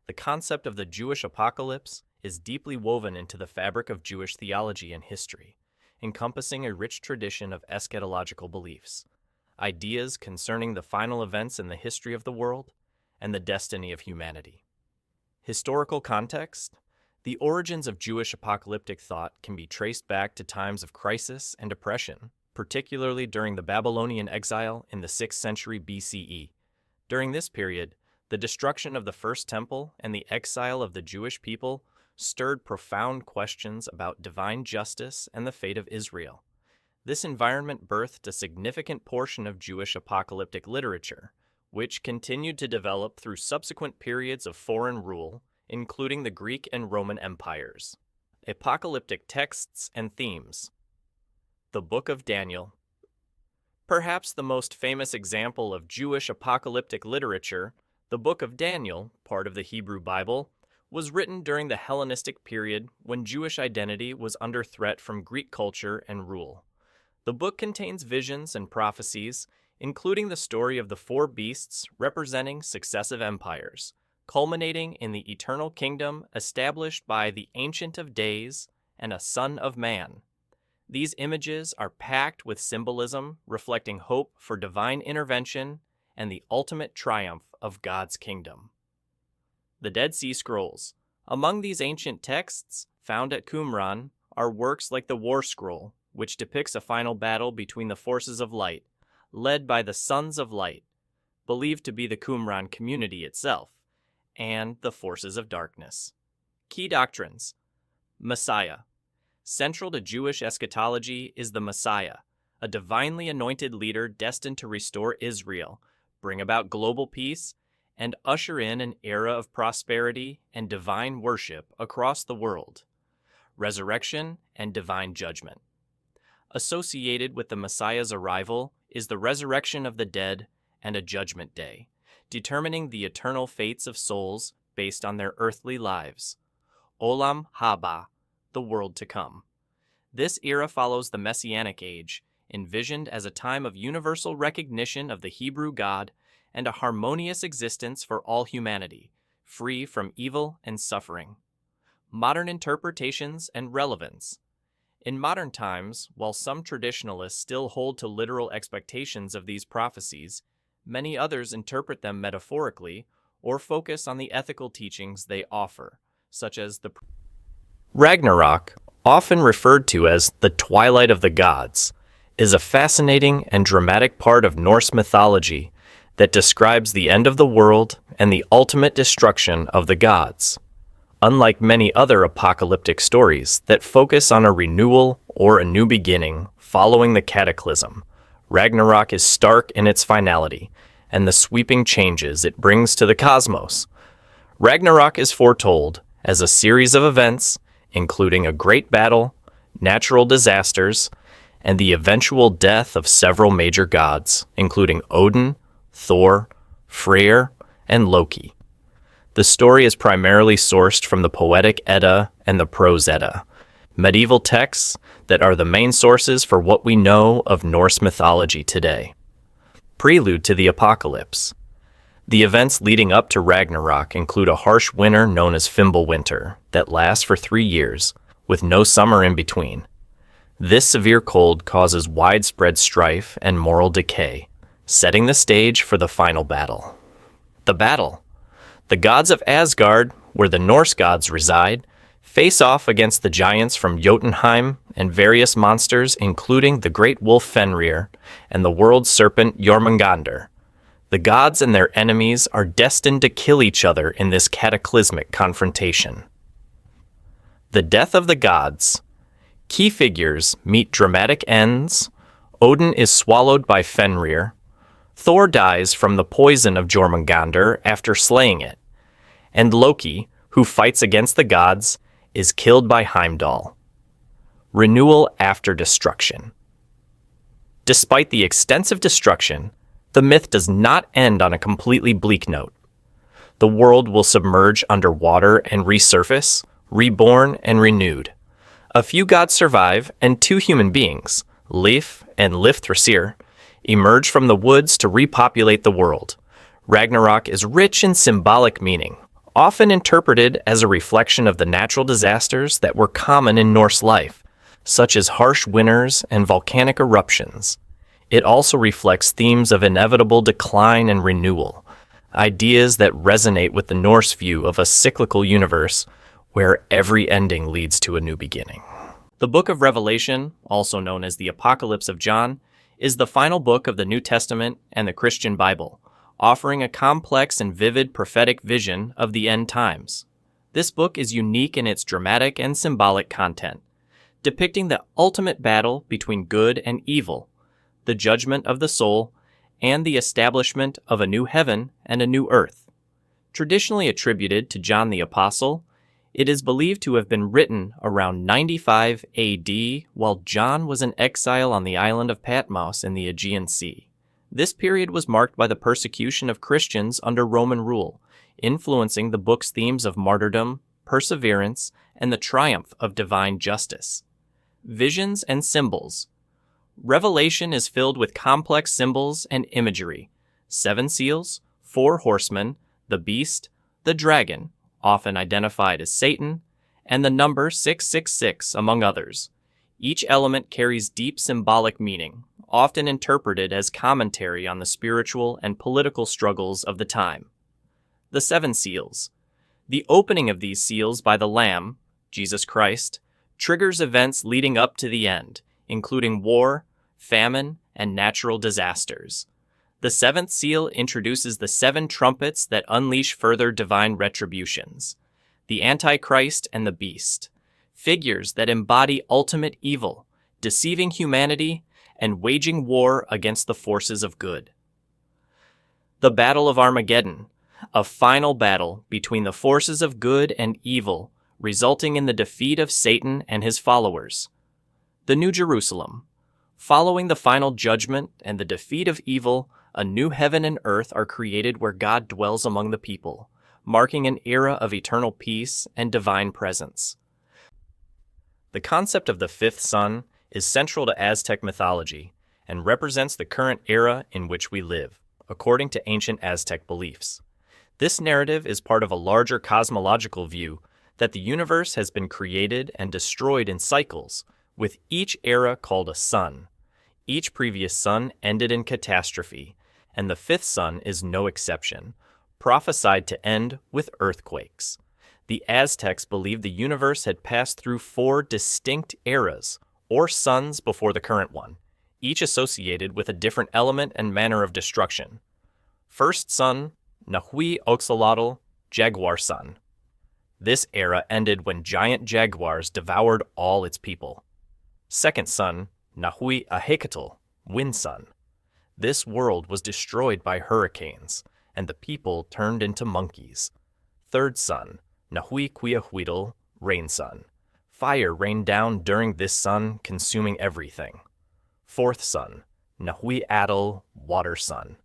The concept of the Jewish apocalypse is deeply woven into the fabric of Jewish theology and history, encompassing a rich tradition of eschatological beliefs, ideas concerning the final events in the history of the world, and the destiny of humanity. Historical context: the origins of Jewish apocalyptic thought can be traced back to times of crisis and oppression, particularly during the Babylonian exile in the 6th century BCE. During this period, the destruction of the First Temple and the exile of the Jewish people stirred profound questions about divine justice and the fate of Israel. This environment birthed a significant portion of Jewish apocalyptic literature, which continued to develop through subsequent periods of foreign rule, including the Greek and Roman empires. Apocalyptic texts and themes. The Book of Daniel. Perhaps the most famous example of Jewish apocalyptic literature, the Book of Daniel, part of the Hebrew Bible, was written during the Hellenistic period when Jewish identity was under threat from Greek culture and rule. The book contains visions and prophecies, including the story of the four beasts representing successive empires, culminating in the eternal kingdom established by the Ancient of Days and a Son of Man. These images are packed with symbolism reflecting hope for divine intervention and the ultimate triumph of God's kingdom. The Dead Sea Scrolls. Among these ancient texts, found at Qumran, are works like the War Scroll, which depicts a final battle between the forces of light, led by the Sons of Light, believed to be the Qumran community itself, and the forces of darkness. Key doctrines. Messiah. Central to Jewish eschatology is the Messiah, a divinely anointed leader destined to restore Israel, bring about global peace, and usher in an era of prosperity and divine worship across the world. Resurrection and divine judgment. Associated with the Messiah's arrival is the resurrection of the dead and a judgment day, determining the eternal fates of souls based on their earthly lives. Olam Haba, the world to come. This era follows the Messianic age, envisioned as a time of universal recognition of the Hebrew God and a harmonious existence for all humanity, free from evil and suffering. Modern interpretations and relevance. In modern times, while some traditionalists still hold to literal expectations of these prophecies, many others interpret them metaphorically or focus on the ethical teachings they offer, such as the Ragnarok, often referred to as the Twilight of the Gods, is a fascinating and dramatic part of Norse mythology that describes the end of the world and the ultimate destruction of the gods. Unlike many other apocalyptic stories that focus on a renewal or a new beginning following the cataclysm, Ragnarok is stark in its finality and the sweeping changes it brings to the cosmos. Ragnarok is foretold as a series of events, including a great battle, natural disasters, and the eventual death of several major gods, including Odin, Thor, Freyr, and Loki. The story is primarily sourced from the Poetic Edda and the Prose Edda, medieval texts that are the main sources for what we know of Norse mythology today. Prelude to the Apocalypse. The events leading up to Ragnarok include a harsh winter known as Fimbulwinter that lasts for 3 years, with no summer in between. This severe cold causes widespread strife and moral decay, setting the stage for the final battle. The battle. The gods of Asgard, where the Norse gods reside, face off against the giants from Jotunheim and various monsters including the great wolf Fenrir and the world serpent Jormungandr. The gods and their enemies are destined to kill each other in this cataclysmic confrontation. The death of the gods. Key figures meet dramatic ends. Odin is swallowed by Fenrir. Thor dies from the poison of Jormungandr after slaying it. And Loki, who fights against the gods, is killed by Heimdall. Renewal after destruction. Despite the extensive destruction, the myth does not end on a completely bleak note. The world will submerge underwater and resurface, reborn and renewed. A few gods survive, and 2 human beings, Leif and Lifthrasir, emerge from the woods to repopulate the world. Ragnarok is rich in symbolic meaning, often interpreted as a reflection of the natural disasters that were common in Norse life, such as harsh winters and volcanic eruptions. It also reflects themes of inevitable decline and renewal, ideas that resonate with the Norse view of a cyclical universe where every ending leads to a new beginning. The Book of Revelation, also known as the Apocalypse of John, is the final book of the New Testament and the Christian Bible, offering a complex and vivid prophetic vision of the end times. This book is unique in its dramatic and symbolic content, depicting the ultimate battle between good and evil, the judgment of the soul, and the establishment of a new heaven and a new earth. Traditionally attributed to John the Apostle, it is believed to have been written around 95 AD while John was in exile on the island of Patmos in the Aegean Sea. This period was marked by the persecution of Christians under Roman rule, influencing the book's themes of martyrdom, perseverance, and the triumph of divine justice. Visions and symbols. Revelation is filled with complex symbols and imagery: 7 seals, 4 horsemen, the beast, the dragon, often identified as Satan, and the number 666, among others. Each element carries deep symbolic meaning, often interpreted as commentary on the spiritual and political struggles of the time. The 7 seals. The opening of these seals by the Lamb, Jesus Christ, triggers events leading up to the end, including war, famine, and natural disasters. The 7th seal introduces the 7 trumpets that unleash further divine retributions: the Antichrist and the Beast, figures that embody ultimate evil, deceiving humanity and waging war against the forces of good. The Battle of Armageddon, a final battle between the forces of good and evil, resulting in the defeat of Satan and his followers. The New Jerusalem. Following the final judgment and the defeat of evil, a new heaven and earth are created where God dwells among the people, marking an era of eternal peace and divine presence. The concept of the fifth sun is central to Aztec mythology and represents the current era in which we live, according to ancient Aztec beliefs. This narrative is part of a larger cosmological view that the universe has been created and destroyed in cycles, with each era called a sun. Each previous sun ended in catastrophe, and the fifth sun is no exception, prophesied to end with earthquakes. The Aztecs believed the universe had passed through 4 distinct eras, or suns before the current one, each associated with a different element and manner of destruction. First sun, Nahui Oxalotl, Jaguar Sun. This era ended when giant jaguars devoured all its people. Second sun, Nahui Ahekatl, Wind Sun. This world was destroyed by hurricanes, and the people turned into monkeys. Third sun, Nahui Quiahuitl, Rain Sun. Fire rained down during this sun, consuming everything. Fourth sun, Nahui Atl, Water Sun.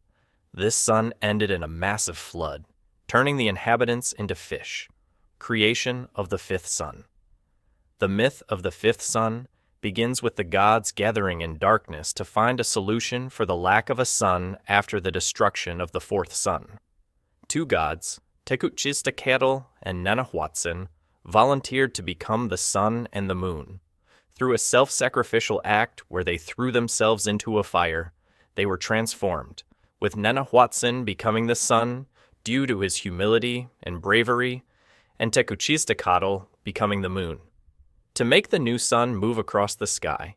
This sun ended in a massive flood, turning the inhabitants into fish. Creation of the fifth sun. The myth of the fifth sun begins with the gods gathering in darkness to find a solution for the lack of a sun after the destruction of the fourth sun. 2 gods, Tekuchistacatl and Nenahuatzin, volunteered to become the sun and the moon. Through a self-sacrificial act where they threw themselves into a fire, they were transformed, with Nenahuatzin becoming the sun due to his humility and bravery, and Tekuchistacatl becoming the moon. To make the new sun move across the sky,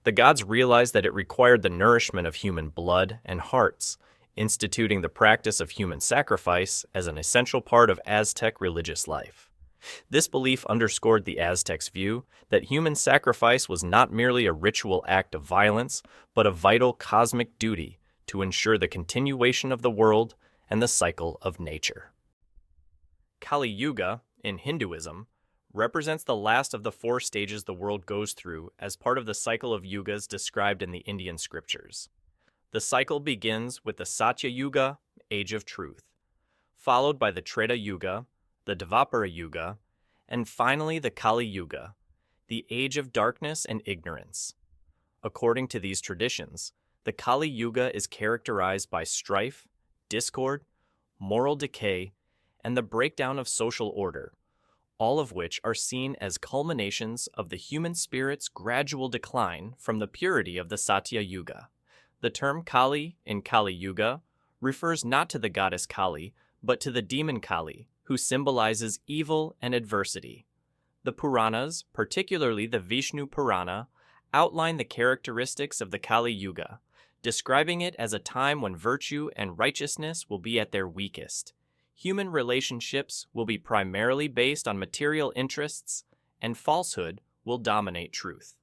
the gods realized that it required the nourishment of human blood and hearts, instituting the practice of human sacrifice as an essential part of Aztec religious life. This belief underscored the Aztecs' view that human sacrifice was not merely a ritual act of violence, but a vital cosmic duty to ensure the continuation of the world and the cycle of nature. Kali Yuga, in Hinduism, represents the last of the 4 stages the world goes through as part of the cycle of yugas described in the Indian scriptures. The cycle begins with the Satya Yuga, Age of Truth, followed by the Treta Yuga, the Dvapara Yuga, and finally the Kali Yuga, the Age of Darkness and Ignorance. According to these traditions, the Kali Yuga is characterized by strife, discord, moral decay, and the breakdown of social order, all of which are seen as culminations of the human spirit's gradual decline from the purity of the Satya Yuga. The term Kali in Kali Yuga refers not to the goddess Kali, but to the demon Kali, who symbolizes evil and adversity. The Puranas, particularly the Vishnu Purana, outline the characteristics of the Kali Yuga, describing it as a time when virtue and righteousness will be at their weakest. Human relationships will be primarily based on material interests, and falsehood will dominate truth.